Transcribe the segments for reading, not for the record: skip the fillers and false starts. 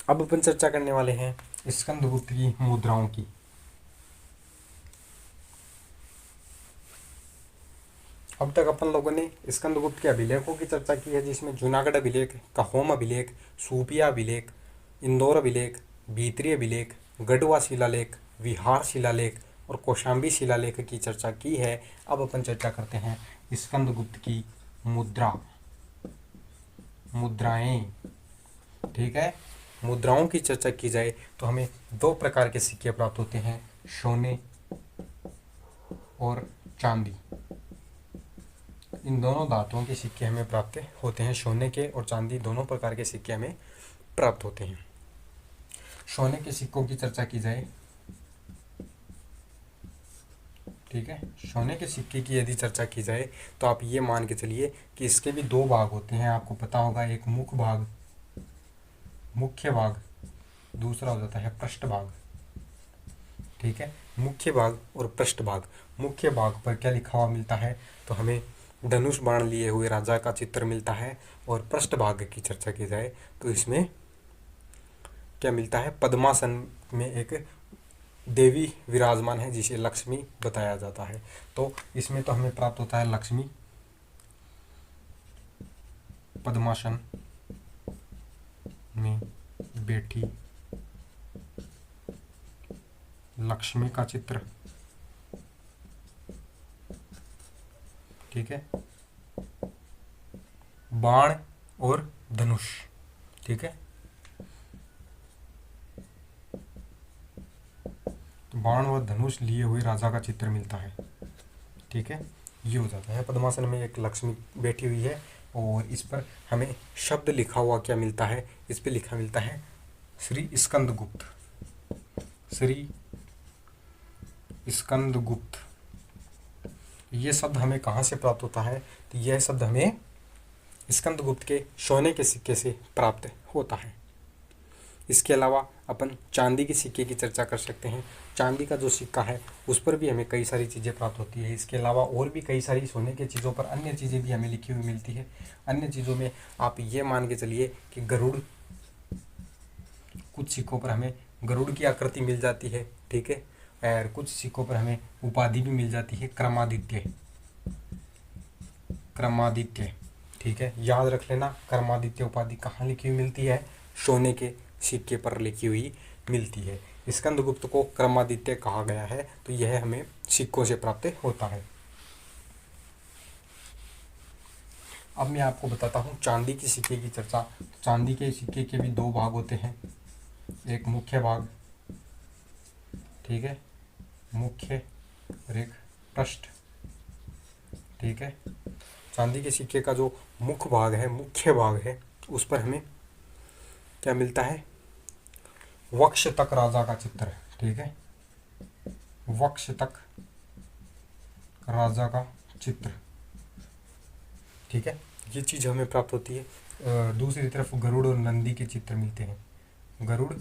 अब अपन चर्चा करने वाले हैं स्कंदगुप्त की मुद्राओं की। अब तक अपन लोगों ने स्कंदगुप्त के अभिलेखों की चर्चा की है, जिसमें जूनागढ़ अभिलेख, कहोम अभिलेख, सूपिया अभिलेख, इंदौर अभिलेख, भीतरी अभिलेख, गढ़वा शिलालेख, विहार शिलालेख और कौशाम्बी शिलालेख की चर्चा की है। अब अपन चर्चा करते हैं स्कंदगुप्त की मुद्राएं। ठीक है, मुद्राओं की चर्चा की जाए तो हमें दो प्रकार के सिक्के प्राप्त होते हैं, सोने और चांदी। इन दोनों धातुओं के सिक्के हमें प्राप्त होते हैं। सोने के और चांदी दोनों प्रकार के सिक्के हमें प्राप्त होते हैं। सोने के सिक्कों की चर्चा की जाए, ठीक है, सोने के सिक्के की यदि चर्चा की जाए तो आप ये मान के चलिए कि इसके भी दो भाग होते हैं, आपको पता होगा। एक मुख्य भाग, दूसरा हो जाता है पृष्ठ भाग। ठीक है, मुख्य भाग और पृष्ठ भाग। मुख्य भाग पर क्या लिखा हुआ मिलता है, तो हमें धनुष बाण लिए हुए राजा का चित्र मिलता है। और पृष्ठ भाग की चर्चा की जाए तो इसमें क्या मिलता है, पद्मासन में एक देवी विराजमान है जिसे लक्ष्मी बताया जाता है। तो इसमें तो हमें प्राप्त होता है लक्ष्मी पद्मासन में बैठी लक्ष्मी का चित्र। ठीक है, बाण और धनुष। ठीक है, तो बाण और धनुष लिए हुए राजा का चित्र मिलता है। ठीक है, ये हो जाता है। पद्मासन में एक लक्ष्मी बैठी हुई है और इस पर हमें शब्द लिखा हुआ क्या मिलता है, इस पे लिखा मिलता है श्री स्कंदगुप्त। श्री स्कंदगुप्त, ये शब्द हमें कहाँ से प्राप्त होता है, तो यह शब्द हमें स्कंदगुप्त के सोने के सिक्के से प्राप्त होता है। इसके अलावा अपन चांदी के सिक्के की चर्चा कर सकते हैं। चांदी का जो सिक्का है उस पर भी हमें कई सारी चीज़ें प्राप्त होती है। इसके अलावा और भी कई सारी सोने के चीज़ों पर अन्य चीज़ें भी हमें लिखी हुई मिलती है। अन्य चीज़ों में आप ये मान के चलिए कि गरुड़, कुछ सिक्कों पर हमें गरुड़ की आकृति मिल जाती है। ठीक है, और कुछ सिक्कों पर हमें उपाधि भी मिल जाती है, क्रमादित्य। ठीक है, याद रख लेना, क्रमादित्य उपाधि कहाँ लिखी हुई मिलती है, सोने के सिक्के पर लिखी हुई मिलती है। स्कंदगुप्त को क्रमादित्य कहा गया है, तो यह हमें सिक्कों से प्राप्त होता है। अब मैं आपको बताता हूँ चांदी के सिक्के की चर्चा। चांदी के सिक्के के भी दो भाग होते हैं, एक मुख्य भाग, ठीक है, मुख्य और एक पृष्ठ। ठीक है, चांदी के सिक्के का जो मुख्य भाग है उस पर हमें क्या मिलता है, वक्ष तक राजा का चित्र। ठीक है, वक्ष तक राजा का चित्र। ठीक है, ये चीज़ हमें प्राप्त होती है। दूसरी तरफ गरुड़ और नंदी के चित्र मिलते हैं। गरुड़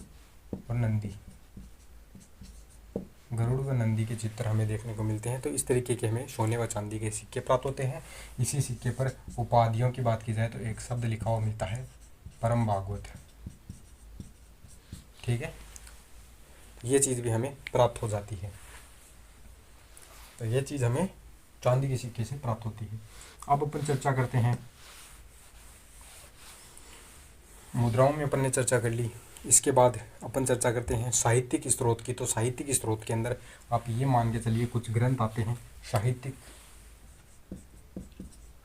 व नंदी के चित्र हमें देखने को मिलते हैं। तो इस तरीके के हमें सोने व चांदी के सिक्के प्राप्त होते हैं। इसी सिक्के पर उपाधियों की बात की जाए तो एक शब्द लिखा हुआ मिलता है, परम भागवत। ठीक है, ये चीज़ भी हमें प्राप्त हो जाती है। तो ये चीज़ हमें चांदी के सिक्के से प्राप्त होती है। अब अपन चर्चा करते हैं, मुद्राओं में अपन ने चर्चा कर ली। इसके बाद अपन चर्चा करते हैं साहित्यिक स्रोत की। तो साहित्यिक स्रोत के अंदर आप ये मान के चलिए कुछ ग्रंथ आते हैं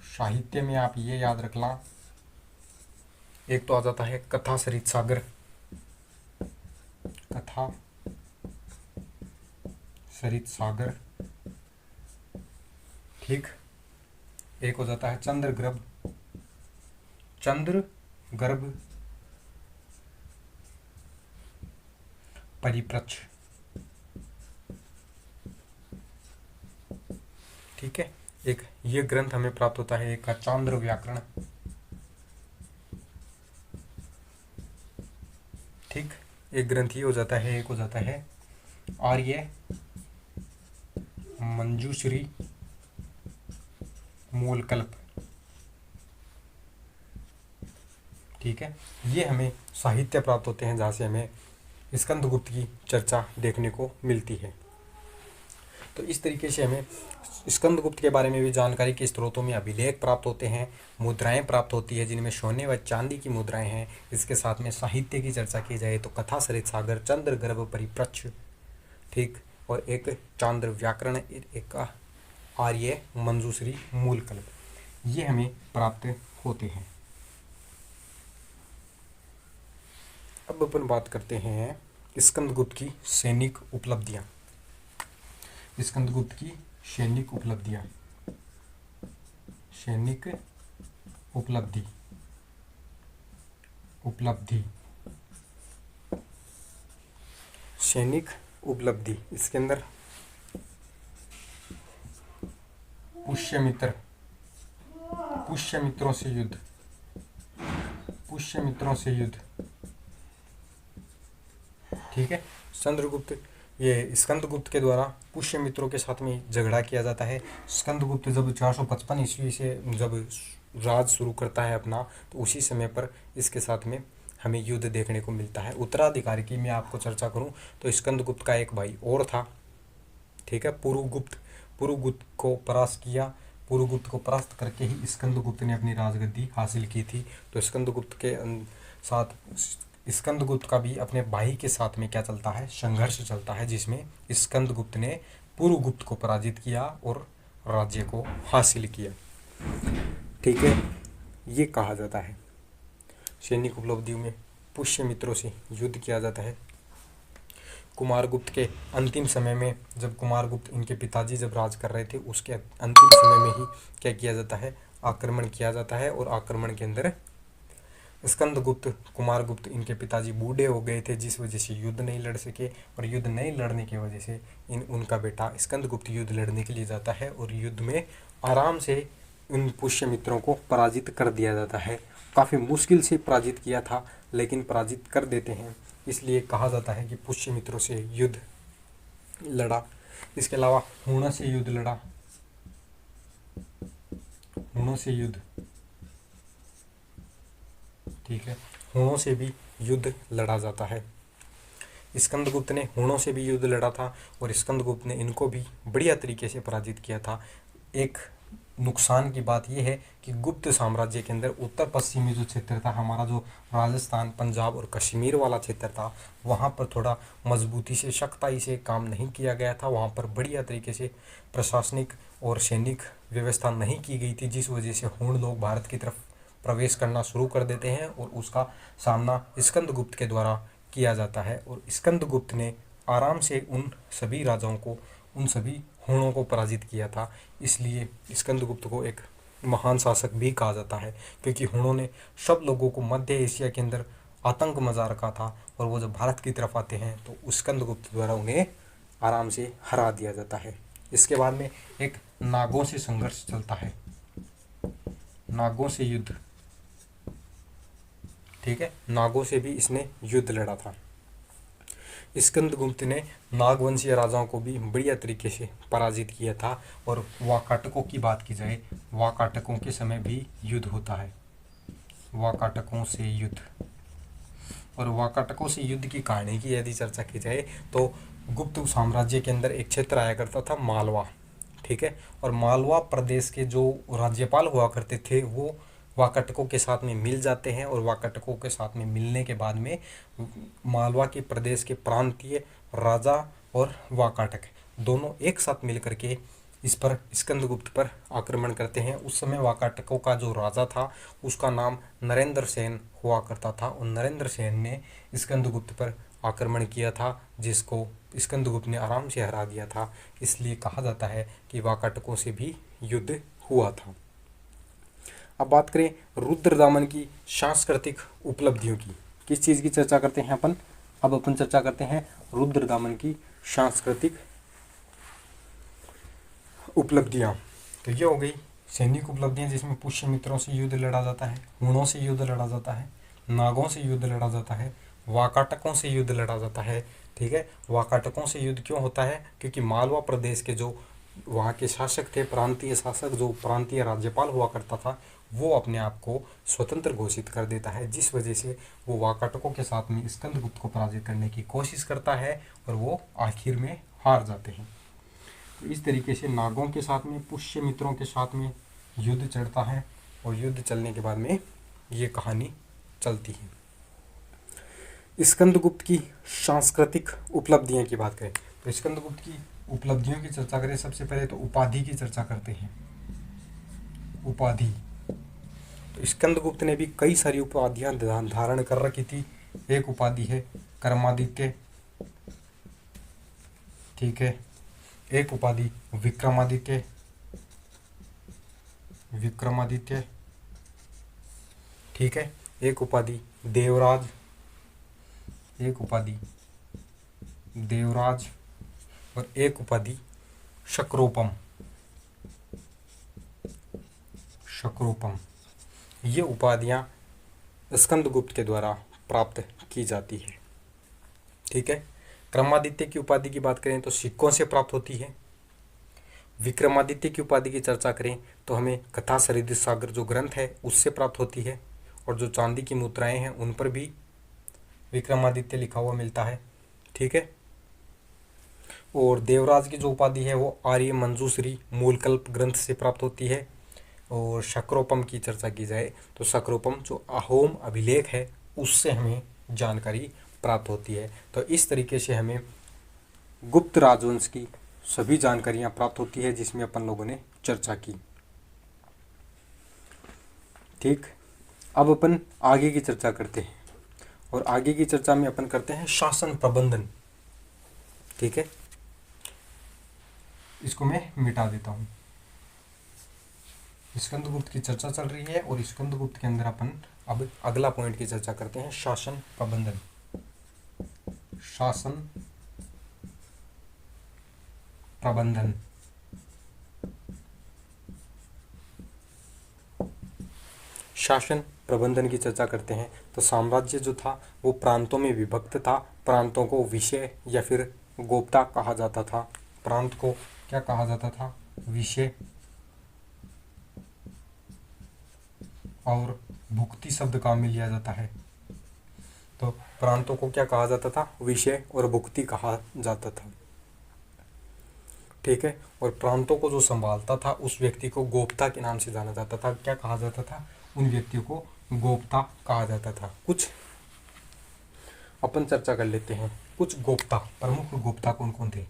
साहित्य में। आप ये याद रखना, एक तो आ जाता है कथा सरित सागर। ठीक, एक हो जाता है चंद्र गर्भ परिप्रच्छ। ठीक है, एक ये ग्रंथ हमें प्राप्त होता है, एक का चांद्र व्याकरण। ठीक, एक ग्रंथ ये हो जाता है। एक हो जाता है आर्य मंजूश्री मूलकल्प। ठीक है। ये हमें साहित्य प्राप्त होते हैं जहाँ से हमें स्कंदगुप्त की चर्चा देखने को मिलती है। तो इस तरीके से हमें स्कंदगुप्त के बारे में भी जानकारी के स्रोतों में अभिलेख प्राप्त होते हैं, मुद्राएं प्राप्त होती है जिनमें सोने व चांदी की मुद्राएं हैं। इसके साथ में साहित्य की चर्चा की जाए तो कथा सरित सागर, चंद्र गर्भ परिप्रच्छ, ठीक, और एक चांद्र व्याकरण, एक आर्य मंजूश्री मूलकल्प, ये हमें प्राप्त होते हैं। अब अपन बात करते हैं स्कंदगुप्त की सैनिक उपलब्धियां। स्कंदगुप्त की सैनिक उपलब्धियां, सैनिक उपलब्धि, सैनिक उपलब्धि, इसके अंदर पुष्यमित्र, पुष्यमित्रों से युद्ध, पुष्यमित्रों से युद्ध, ठीक है। चंद्रगुप्त, ये स्कंदगुप्त के द्वारा पुष्यमित्रों के साथ में झगड़ा किया जाता है। स्कंदगुप्त जब 455 ईस्वी से जब राज शुरू करता है अपना, तो उसी समय पर इसके साथ में हमें युद्ध देखने को मिलता है। उत्तराधिकारी की मैं आपको चर्चा करूं तो स्कंदगुप्त का एक भाई और था, ठीक है, पुरुगुप्त। पुरुगुप्त को परास्त किया, पुरुगुप्त को परास्त करके ही स्कंदगुप्त ने अपनी राजगद्दी हासिल की थी। तो स्कंदगुप्त के साथ स्कंदगुप्त का भी अपने भाई के साथ में क्या चलता है, संघर्ष चलता है, जिसमें स्कंदगुप्त ने पुरुगुप्त को पराजित किया और राज्य को हासिल किया, ठीक है। ये कहा जाता है सैनिक उपलब्धियों में पुष्यमित्रों से युद्ध किया जाता है। कुमारगुप्त के अंतिम समय में, जब कुमारगुप्त इनके पिताजी जब राज कर रहे थे, उसके अंतिम समय में ही क्या किया जाता है, आक्रमण किया जाता है। और आक्रमण के अंदर स्कंदगुप्त, कुमारगुप्त इनके पिताजी बूढ़े हो गए थे, जिस वजह से युद्ध नहीं लड़ सके, और युद्ध नहीं लड़ने की वजह से उनका बेटा स्कंदगुप्त युद्ध लड़ने के लिए जाता है और युद्ध में आराम से उन पुष्यमित्रों को पराजित कर दिया जाता है। काफ़ी मुश्किल से पराजित किया था, लेकिन पराजित कर देते हैं, इसलिए कहा जाता है कि पुष्यमित्रों से युद्ध लड़ा। इसके अलावा हूणों से युद्ध लड़ा, हूणों से युद्ध, ठीक है, हूणों से भी युद्ध लड़ा जाता है। स्कंदगुप्त ने हूणों से भी युद्ध लड़ा था और स्कंदगुप्त ने इनको भी बढ़िया तरीके से पराजित किया था। एक नुकसान की बात यह है कि गुप्त साम्राज्य के अंदर उत्तर पश्चिमी जो क्षेत्र था, हमारा जो राजस्थान, पंजाब और कश्मीर वाला क्षेत्र था, वहाँ पर थोड़ा मजबूती से, सख्ताई से काम नहीं किया गया था। वहाँ पर बढ़िया तरीके से प्रशासनिक और सैनिक व्यवस्था नहीं की गई थी, जिस वजह से हूण लोग भारत की तरफ प्रवेश करना शुरू कर देते हैं और उसका सामना स्कंदगुप्त के द्वारा किया जाता है। और स्कंदगुप्त ने आराम से उन सभी राजाओं को, उन सभी हूणों को पराजित किया था। इसलिए स्कंदगुप्त को एक महान शासक भी कहा जाता है, क्योंकि हूणों ने सब लोगों को मध्य एशिया के अंदर आतंक मचा रखा था, और वो जब भारत की तरफ आते हैं तो स्कंदगुप्त द्वारा उन्हें आराम से हरा दिया जाता है। इसके बाद में एक नागों से संघर्ष चलता है, नागों से युद्ध, ठीक है, नागों से भी इसने युद्ध लड़ा था। स्कंदगुप्त ने नागवंशीय राजाओं को भी बढ़िया तरीके से पराजित किया था। और वाकाटकों की बात की जाए, वाकाटकों के समय भी युद्ध होता है, वाकाटकों से युद्ध। और वाकाटकों से युद्ध की कहानी की यदि चर्चा की जाए तो गुप्त साम्राज्य के अंदर एक क्षेत्र आया करता था मालवा, ठीक है, और मालवा प्रदेश के जो राज्यपाल हुआ करते थे वो वाकाटकों के साथ में मिल जाते हैं। और वाकाटकों के साथ में मिलने के बाद में मालवा के प्रदेश के प्रांतीय राजा और वाकाटक दोनों एक साथ मिल करके इस पर, स्कंदगुप्त पर आक्रमण करते हैं। उस समय वाकाटकों का जो राजा था उसका नाम नरेंद्र सेन हुआ करता था, और नरेंद्र सेन ने स्कंदगुप्त पर आक्रमण किया था, जिसको स्कंदगुप्त ने आराम से हरा दिया था। इसलिए कहा जाता है कि वाकाटकों से भी युद्ध हुआ था। अब बात करें रुद्रदामन की सांस्कृतिक उपलब्धियों की। किस चीज़ की चर्चा करते हैं अपन? अब अपन चर्चा करते हैं रुद्रदामन की सांस्कृतिक उपलब्धियां। तो ये हो गई सैनिक उपलब्धियां, जिसमें पुष्यमित्रों से युद्ध लड़ा जाता है, हूणों से युद्ध लड़ा जाता है, नागों से युद्ध लड़ा जाता है, वाकाटकों से युद्ध लड़ा जाता है, ठीक है। वाकाटकों से युद्ध क्यों होता है? क्योंकि मालवा प्रदेश के जो वहाँ के शासक थे, प्रांतीय शासक, जो प्रांतीय राज्यपाल हुआ करता था, वो अपने आप को स्वतंत्र घोषित कर देता है, जिस वजह से वो वाकाटकों के साथ में स्कंदगुप्त को पराजित करने की कोशिश करता है और वो आखिर में हार जाते हैं। तो इस तरीके से नागों के साथ में पुष्यमित्रों के साथ में युद्ध चढ़ता है और युद्ध चलने के बाद में ये कहानी चलती है। स्कंदगुप्त की सांस्कृतिक उपलब्धियों की बात करें तो स्कंदगुप्त की उपलब्धियों की चर्चा करें, सबसे पहले तो उपाधि की चर्चा करते हैं। उपाधि, तो स्कंदगुप्त ने भी कई सारी उपाधियां धारण कर रखी थी। एक उपाधि है कर्मादित्य, ठीक है। एक उपाधि विक्रमादित्य, विक्रमादित्य, ठीक है। एक उपाधि देवराज, एक उपाधि देवराज और एक उपाधि शक्रोपम, शक्रोपम। ये उपाधियां स्कंदगुप्त के द्वारा प्राप्त की जाती है, ठीक है। क्रमादित्य की उपाधि की बात करें तो सिक्कों से प्राप्त होती है। विक्रमादित्य की उपाधि की चर्चा करें तो हमें कथा सरिद सागर जो ग्रंथ है उससे प्राप्त होती है, और जो चांदी की मुद्राएं हैं उन पर भी विक्रमादित्य लिखा हुआ मिलता है, ठीक है। और देवराज की जो उपाधि है वो आर्य मंजूश्री मूलकल्प ग्रंथ से प्राप्त होती है। और शक्रोपम की चर्चा की जाए तो शक्रोपम जो अहोम अभिलेख है उससे हमें जानकारी प्राप्त होती है। तो इस तरीके से हमें गुप्त राजवंश की सभी जानकारियां प्राप्त होती है जिसमें अपन लोगों ने चर्चा की, ठीक। अब अपन आगे की चर्चा करते हैं, और आगे की चर्चा में अपन करते हैं शासन प्रबंधन, ठीक है। इसको मैं मिटा देता हूं। स्कंदगुप्त की चर्चा चल रही है और स्कंदगुप्त के अंदर अपन अब अगला पॉइंट की चर्चा करते हैं, शासन प्रबंधन। शासन प्रबंधन, शासन प्रबंधन की चर्चा करते हैं तो साम्राज्य जो था वो प्रांतों में विभक्त था। प्रांतों को विषय या फिर गोप्ता कहा जाता था। प्रांत को क्या कहा जाता था? विषय, और भुक्ति शब्द काम में लिया जाता है। तो प्रांतों को क्या कहा जाता था? विषय और भुक्ति कहा जाता था, ठीक है। और प्रांतों को जो संभालता था उस व्यक्ति को गोप्ता के नाम से जाना जाता था। क्या कहा जाता था? उन व्यक्तियों को गोप्ता कहा जाता था। कुछ अपन चर्चा कर लेते हैं, कुछ गोप्ता, प्रमुख गोप्ता कौन कौन थे?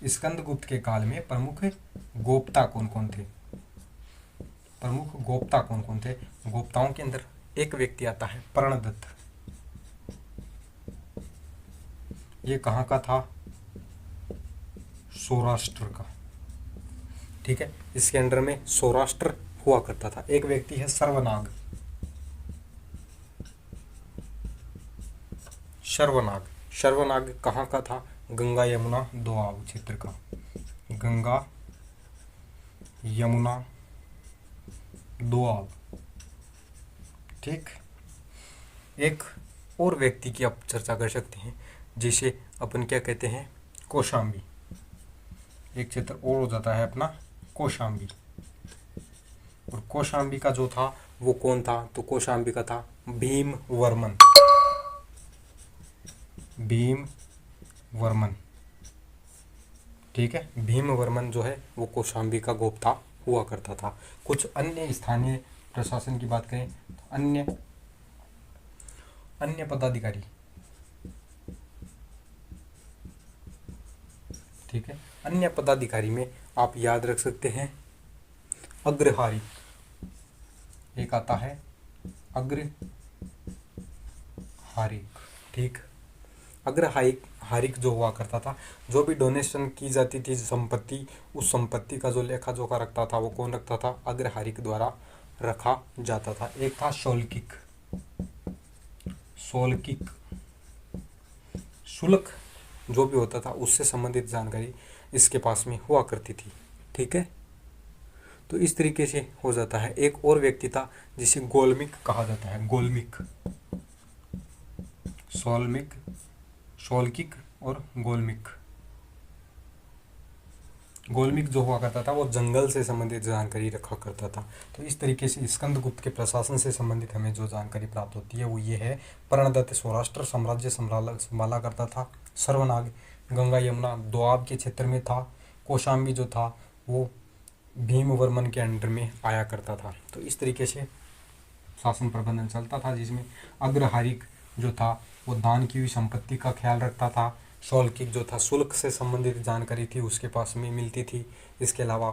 स्कंदगुप्त के काल में प्रमुख गोप्ता कौन कौन थे? प्रमुख गोप्ता कौन कौन थे? गोप्ताओं के अंदर एक व्यक्ति आता है प्रणदत्त। ये कहाँ का था? सौराष्ट्र का, ठीक है। इसके अंडर में सौराष्ट्र हुआ करता था। एक व्यक्ति है सर्वनाग। सर्वनाग, सर्वनाग कहाँ का था? गंगा यमुना दोआब क्षेत्र का। गंगा यमुना दोआब, ठीक। एक और व्यक्ति की आप चर्चा कर सकते हैं, जिसे अपन क्या कहते हैं? कौशाम्बी। एक क्षेत्र और हो जाता है अपना कौशाम्बी। और कौशाम्बी का जो था वो कौन था? तो कौशाम्बी का था भीमवर्मन। भीमवर्मन, ठीक है। भीमवर्मन जो है वो कौशाम्बी का गोप्ता हुआ करता था। कुछ अन्य स्थानीय प्रशासन की बात करें तो अन्य पदाधिकारी, ठीक है। अन्य पदाधिकारी में आप याद रख सकते हैं अग्रहारिक। एक आता है अग्रहारिक, ठीक। अग्रहारिक जो हुआ करता था, जो भी डोनेशन की जाती थी संपत्ति, उस संपत्ति का जो लेखा जोखा रखता था वो कौन रखता था? अग्रहारिक द्वारा रखा जाता था। एक था शौल्किक। शौल्किक, शुल्क जो भी होता था उससे संबंधित जानकारी इसके पास में हुआ करती थी, ठीक है। तो इस तरीके से हो जाता है। एक और व्यक्ति था जिसे गोलमिक कहा जाता है। गोलमिक, शौल्किक और गोलमिक। गोलमिक जो हुआ करता था वो जंगल से संबंधित जानकारी रखा करता था। तो इस तरीके से स्कंदगुप्त के प्रशासन से संबंधित हमें जो जानकारी प्राप्त होती है वो ये है। पर्णदत्त सौराष्ट्र साम्राज्य संभाला करता था। सर्वनाग गंगा यमुना दोआब के क्षेत्र में था। कौशाम्बी जो था वो भीमवर्मन के अंडर में आया करता था। तो इस तरीके से शासन प्रबंधन चलता था, जिसमें अग्रहारिक जो था वो दान की हुई संपत्ति का ख्याल रखता था। शौल्किक जो था शुल्क से संबंधित जानकारी थी उसके पास में मिलती थी। इसके अलावा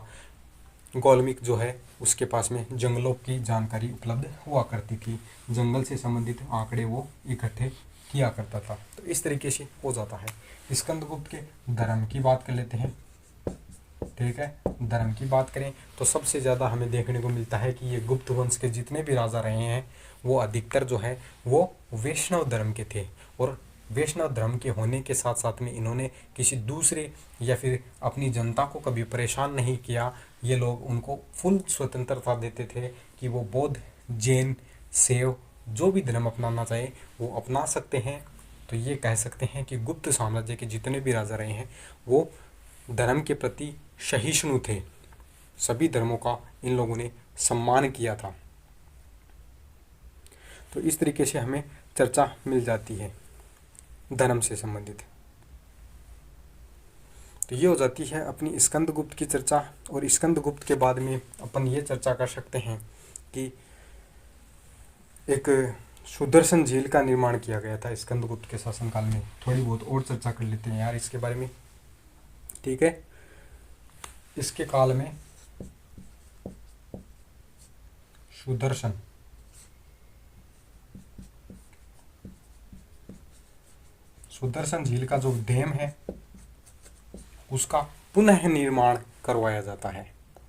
गौलमिक जो है उसके पास में जंगलों की जानकारी उपलब्ध हुआ करती थी। जंगल से संबंधित आंकड़े वो इकट्ठे किया करता था। तो इस तरीके से हो जाता है। स्कंदगुप्त के धर्म की बात कर लेते हैं। ठीक है, धर्म की बात करें तो सबसे ज़्यादा हमें देखने को मिलता है कि ये गुप्त वंश के जितने भी राजा रहे हैं वो अधिकतर जो है वो वैष्णव धर्म के थे। और वैष्णव धर्म के होने के साथ साथ में इन्होंने किसी दूसरे या फिर अपनी जनता को कभी परेशान नहीं किया। ये लोग उनको फुल स्वतंत्रता देते थे कि वो बौद्ध, जैन, शैव जो भी धर्म अपनाना चाहे वो अपना सकते हैं। तो ये कह सकते हैं कि गुप्त साम्राज्य के जितने भी राजा रहे हैं वो धर्म के प्रति सहिष्णु थे। सभी धर्मों का इन लोगों ने सम्मान किया था। तो इस तरीके से हमें चर्चा मिल जाती है धर्म से संबंधित। तो ये हो जाती है अपनी स्कंदगुप्त की चर्चा। और स्कंदगुप्त के बाद में अपन ये चर्चा कर सकते हैं कि एक सुदर्शन झील का निर्माण किया गया था स्कंदगुप्त के शासनकाल में। थोड़ी बहुत और चर्चा कर लेते हैं यार इसके बारे में। ठीक है, इसके काल में सुदर्शन झील का जो डैम है उसका पुनः निर्माण करवाया जाता है।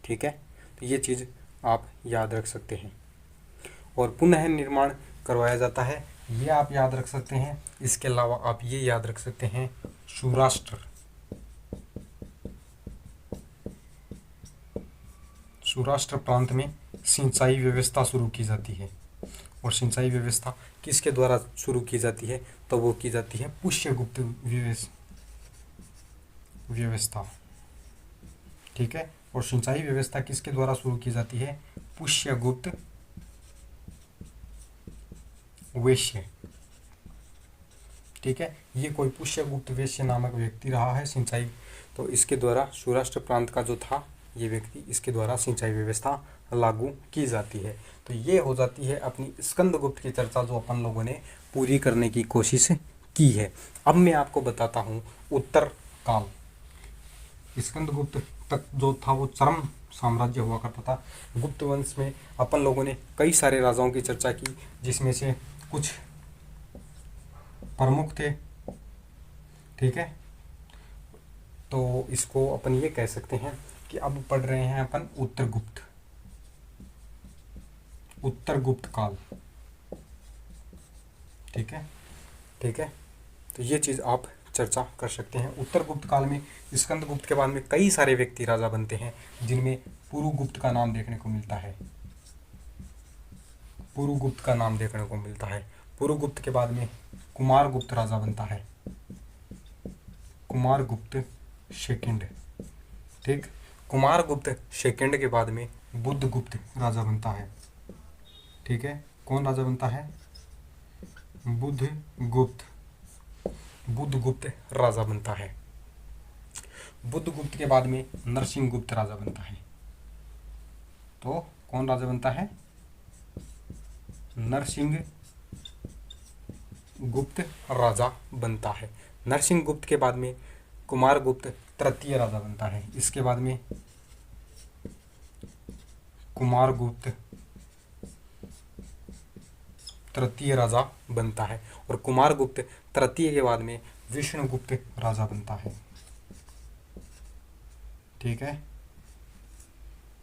ठीक है, तो ये चीज़ आप याद रख सकते हैं। और पुनः निर्माण करवाया जाता है ये आप याद रख सकते हैं। इसके अलावा आप ये याद रख सकते हैं सौराष्ट्र प्रांत में सिंचाई व्यवस्था शुरू की जाती है। और सिंचाई व्यवस्था किसके द्वारा शुरू की जाती है? तो वो की जाती है पुष्यगुप्त व्यवस्था। ठीक है, और सिंचाई व्यवस्था किसके द्वारा शुरू की जाती है? पुष्यगुप्त वैश्य। ठीक है, ये कोई पुष्यगुप्त वैश्य नामक व्यक्ति रहा है सिंचाई। तो इसके द्वारा सौराष्ट्र प्रांत का जो था ये व्यक्ति, इसके द्वारा सिंचाई व्यवस्था लागू की जाती है। तो ये हो जाती है अपनी स्कंदगुप्त की चर्चा जो अपन लोगों ने पूरी करने की कोशिश की है। अब मैं आपको बताता हूँ उत्तर काल। स्कंदगुप्त तक जो था वो चरम साम्राज्य हुआ करता था। गुप्त वंश में अपन लोगों ने कई सारे राजाओं की चर्चा की, जिसमें से कुछ प्रमुख थे। ठीक है, तो इसको अपन ये कह सकते हैं कि अब पढ़ रहे हैं अपन उत्तरगुप्त काल। ठीक है, ठीक है, तो ये चीज़ आप चर्चा कर सकते हैं। उत्तरगुप्त काल में स्कंदगुप्त के बाद में कई सारे व्यक्ति राजा बनते हैं, जिनमें पुरुगुप्त का नाम देखने को मिलता है। पुरुगुप्त के बाद में कुमारगुप्त राजा बनता है, कुमारगुप्त सेकंड। ठीक, कुमारगुप्त सेकंड के बाद में बुद्धगुप्त राजा बनता है। ठीक है, कौन राजा बनता है? बुद्धगुप्त राजा बनता है। बुद्धगुप्त के बाद में नरसिंहगुप्त राजा बनता है। तो कौन राजा बनता है? नरसिंहगुप्त राजा बनता है। नरसिंहगुप्त के बाद में कुमारगुप्त तृतीय राजा बनता है। इसके बाद में कुमारगुप्त तृतीय राजा बनता है। और कुमारगुप्त तृतीय के बाद में विष्णुगुप्त राजा बनता है। ठीक है,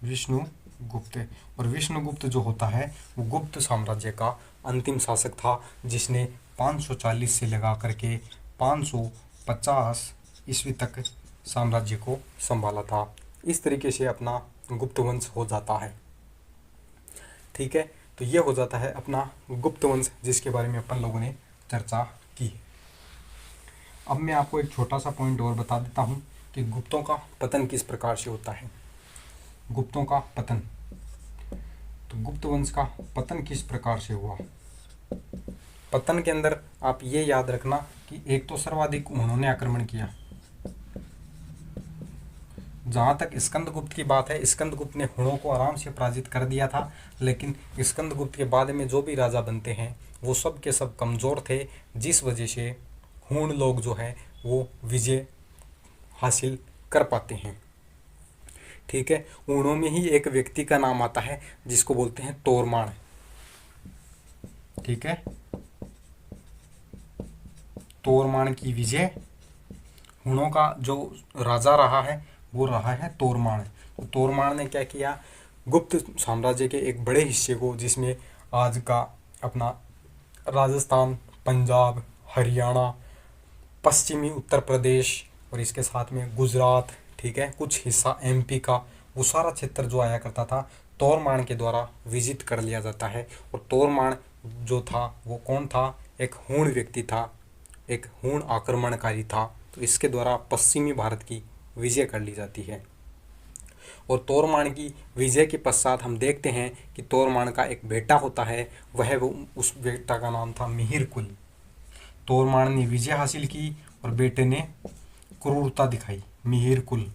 विष्णुगुप्त। और विष्णुगुप्त जो होता है वो गुप्त साम्राज्य का अंतिम शासक था, जिसने 540 से लगा करके 550 ईस्वी तक साम्राज्य को संभाला था। इस तरीके से अपना गुप्त वंश हो जाता है। ठीक है, तो ये हो जाता है अपना गुप्त वंश, जिसके बारे में अपन लोगों ने चर्चा की। अब मैं आपको एक छोटा सा पॉइंट और बता देता हूँ कि गुप्तों का पतन किस प्रकार से होता है। गुप्तों का पतन, तो गुप्त वंश का पतन किस प्रकार से हुआ। पतन के अंदर आप ये याद रखना कि एक तो सर्वाधिक उन्होंने आक्रमण किया। जहाँ तक स्कंदगुप्त की बात है, स्कंदगुप्त ने हुणों को आराम से पराजित कर दिया था, लेकिन स्कंदगुप्त के बाद में जो भी राजा बनते हैं वो सब के सब कमज़ोर थे, जिस वजह से हुण लोग जो है वो विजय हासिल कर पाते हैं। ठीक है, हुणों में ही एक व्यक्ति का नाम आता है जिसको बोलते हैं तोरमाण। ठीक है, तोरमाण की विजय, हुणों का जो राजा रहा है वो रहा है तोरमाण। तो तोरमाण ने क्या किया, गुप्त साम्राज्य के एक बड़े हिस्से को, जिसमें आज का अपना राजस्थान, पंजाब, हरियाणा, पश्चिमी उत्तर प्रदेश और इसके साथ में गुजरात, ठीक है, कुछ हिस्सा एमपी का, वो सारा क्षेत्र जो आया करता था तोरमाण के द्वारा विजित कर लिया जाता है। और तोरमाण जो था वो कौन था, एक हूण व्यक्ति था, एक हूण आक्रमणकारी था। तो इसके द्वारा पश्चिमी भारत की विजय कर ली जाती है। और तोरमाण की विजय के पश्चात हम देखते हैं कि तोरमाण का एक बेटा होता है, वो उस बेटा का नाम था मिहिरकुल। तोरमाण ने विजय हासिल की और बेटे ने क्रूरता दिखाई, मिहिरकुल।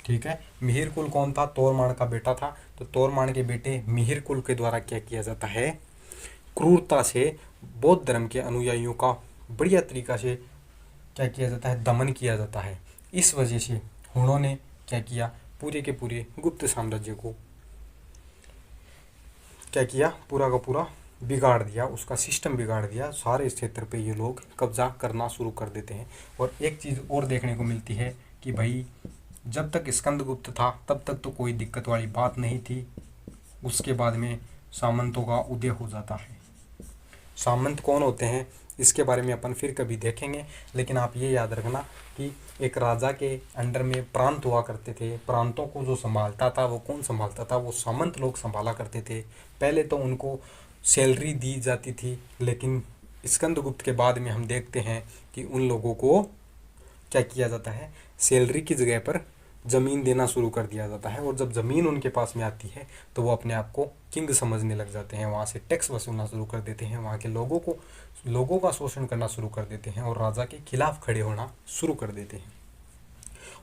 ठीक है, मिहिरकुल कौन था, तोरमाण का बेटा था। तो तोरमाण के बेटे मिहिरकुल के द्वारा क्या किया जाता है, क्रूरता से बौद्ध धर्म के अनुयायियों का बढ़िया तरीका से क्या किया जाता है, दमन किया जाता है। इस वजह से हुणों ने क्या किया, पूरे के पूरे गुप्त साम्राज्य को क्या किया, पूरा का पूरा बिगाड़ दिया, उसका सिस्टम बिगाड़ दिया। सारे क्षेत्र पे ये लोग कब्जा करना शुरू कर देते हैं। और एक चीज़ और देखने को मिलती है कि भाई जब तक स्कंदगुप्त था तब तक तो कोई दिक्कत वाली बात नहीं थी, उसके बाद में सामंतों का उदय हो जाता है। सामंत कौन होते हैं इसके बारे में अपन फिर कभी देखेंगे, लेकिन आप ये याद रखना कि एक राजा के अंडर में प्रांत हुआ करते थे। प्रांतों को जो संभालता था वो कौन संभालता था, वो सामंत लोग संभाला करते थे। पहले तो उनको सैलरी दी जाती थी, लेकिन स्कंदगुप्त के बाद में हम देखते हैं कि उन लोगों को क्या किया जाता है, सैलरी की जगह पर ज़मीन देना शुरू कर दिया जाता है। और जब ज़मीन उनके पास में आती है तो वो अपने आप को किंग समझने लग जाते हैं, वहाँ से टैक्स वसूलना शुरू कर देते हैं, वहाँ के लोगों का शोषण करना शुरू कर देते हैं और राजा के खिलाफ खड़े होना शुरू कर देते हैं।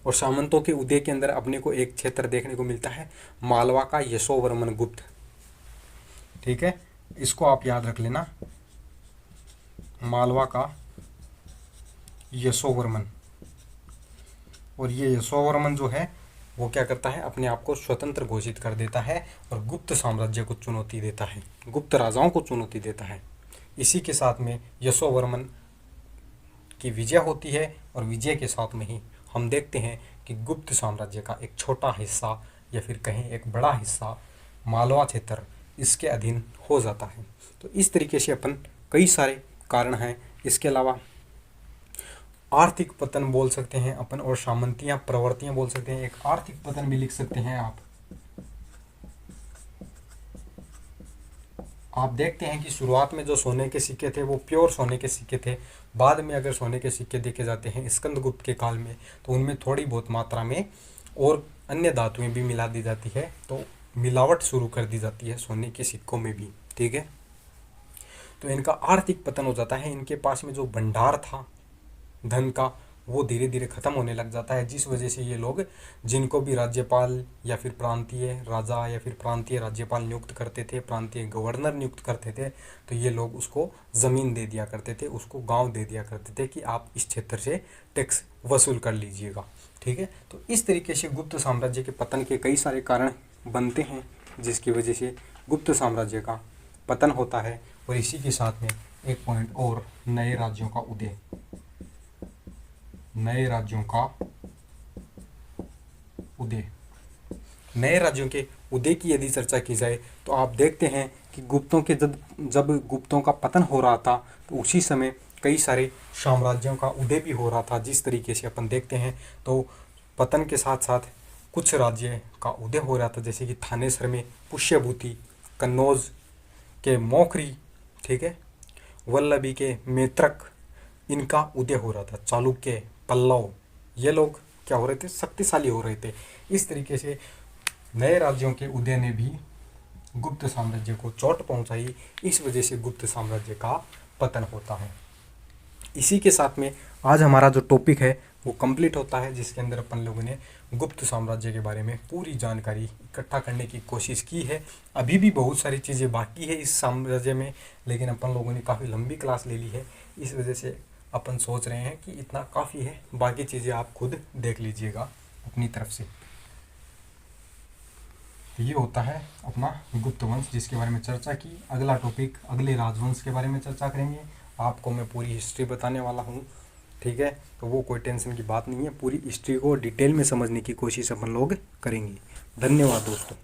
और सामंतों के उदय के अंदर अपने को एक क्षेत्र देखने को मिलता है, मालवा का यशोवर्मन गुप्त। ठीक है, इसको आप याद रख लेना, मालवा का यशोवर्मन। और ये यशोवर्मन जो है वो क्या करता है, अपने आप को स्वतंत्र घोषित कर देता है और गुप्त साम्राज्य को चुनौती देता है, गुप्त राजाओं को चुनौती देता है। इसी के साथ में यशोवर्मन की विजय होती है और विजय के साथ में ही हम देखते हैं कि गुप्त साम्राज्य का एक छोटा हिस्सा या फिर कहें एक बड़ा हिस्सा मालवा क्षेत्र इसके अधीन हो जाता है। तो इस तरीके से अपन कई सारे कारण हैं। इसके अलावा आर्थिक पतन बोल सकते हैं अपन, और सामंतियां प्रवृत्तियां बोल सकते हैं। एक आर्थिक पतन भी लिख सकते हैं आप देखते हैं कि शुरुआत में जो सोने के सिक्के थे वो प्योर सोने के सिक्के थे। बाद में अगर सोने के सिक्के देखे जाते हैं स्कंदगुप्त के काल में, तो उनमें थोड़ी बहुत मात्रा में और अन्य धातुएं भी मिला दी जाती है, तो मिलावट शुरू कर दी जाती है सोने के सिक्कों में भी। ठीक है, तो इनका आर्थिक पतन हो जाता है। इनके पास में जो भंडार था धन का वो धीरे धीरे ख़त्म होने लग जाता है, जिस वजह से ये लोग जिनको भी राज्यपाल या फिर प्रांतीय राजा या फिर प्रांतीय राज्यपाल नियुक्त करते थे, प्रांतीय गवर्नर नियुक्त करते थे, तो ये लोग उसको ज़मीन दे दिया करते थे, उसको गांव दे दिया करते थे कि आप इस क्षेत्र से टैक्स वसूल कर लीजिएगा। ठीक है, तो इस तरीके से गुप्त साम्राज्य के पतन के कई सारे कारण बनते हैं, जिसकी वजह से गुप्त साम्राज्य का पतन होता है। और इसी के साथ में एक पॉइंट और, नए राज्यों का उदय। नए राज्यों का उदय, नए राज्यों के उदय की यदि चर्चा की जाए तो आप देखते हैं कि गुप्तों के जब गुप्तों का पतन हो रहा था तो उसी समय कई सारे साम्राज्यों का उदय भी हो रहा था। जिस तरीके से अपन देखते हैं तो पतन के साथ साथ कुछ राज्य का उदय हो रहा था, जैसे कि थानेसर में पुष्यभूति, कन्नौज के मोखरी, ठीक है, वल्लभी के मैत्रक, इनका उदय हो रहा था। चालुक्य, पल्लव, ये लोग क्या हो रहे थे, शक्तिशाली हो रहे थे। इस तरीके से नए राज्यों के उदय ने भी गुप्त साम्राज्य को चोट पहुंचाई। इस वजह से गुप्त साम्राज्य का पतन होता है। इसी के साथ में आज हमारा जो टॉपिक है वो कंप्लीट होता है, जिसके अंदर अपन लोगों ने गुप्त साम्राज्य के बारे में पूरी जानकारी इकट्ठा करने की कोशिश की है। अभी भी बहुत सारी चीज़ें बाकी है इस साम्राज्य में, लेकिन अपन लोगों ने काफ़ी लंबी क्लास ले ली है। इस वजह से अपन सोच रहे हैं कि इतना काफ़ी है, बाकी चीज़ें आप खुद देख लीजिएगा अपनी तरफ से। ये होता है अपना गुप्त वंश, जिसके बारे में चर्चा की। अगला टॉपिक अगले राजवंश के बारे में चर्चा करेंगे। आपको मैं पूरी हिस्ट्री बताने वाला हूँ, ठीक है। तो वो कोई टेंशन की बात नहीं है, पूरी हिस्ट्री को डिटेल में समझने की कोशिश अपन लोग करेंगे। धन्यवाद दोस्तों।